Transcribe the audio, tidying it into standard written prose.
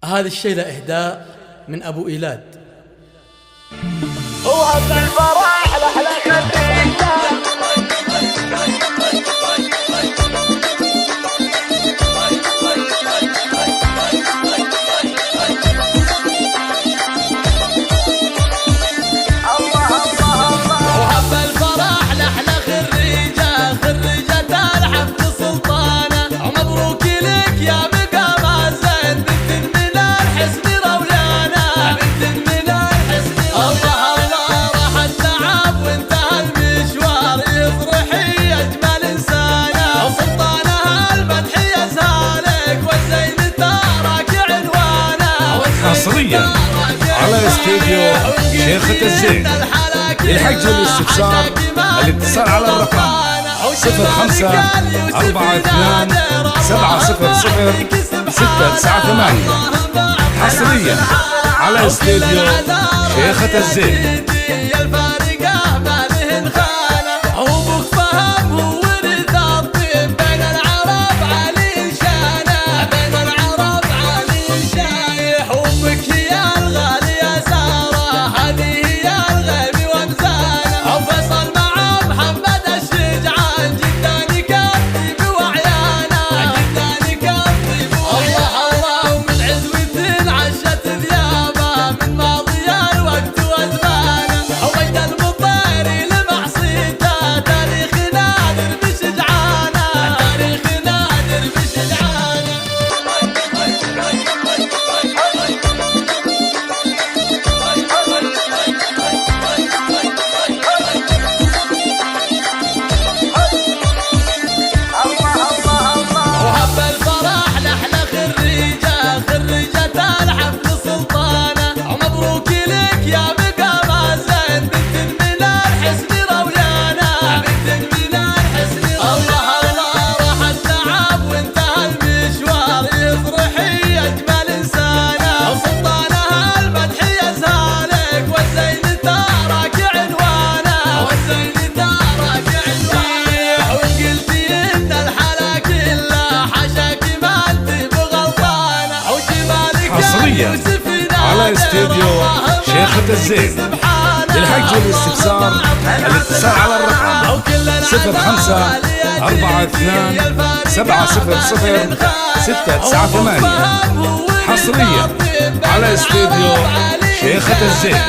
هذا الشيء له إهداء من أبو إيلاد. وهب الفرح لأحلى خديجة حصريا على استديو شيخة الزين. للحجز والاستفسار الاتصال على الرقم 0542700698. حصريا على استديو شيخة الزين. حصريا على استديو شيخة الزين. للحجز والاستفسار الاتصال على الرقم 0542700698. حصريا على استديو شيخة الزين.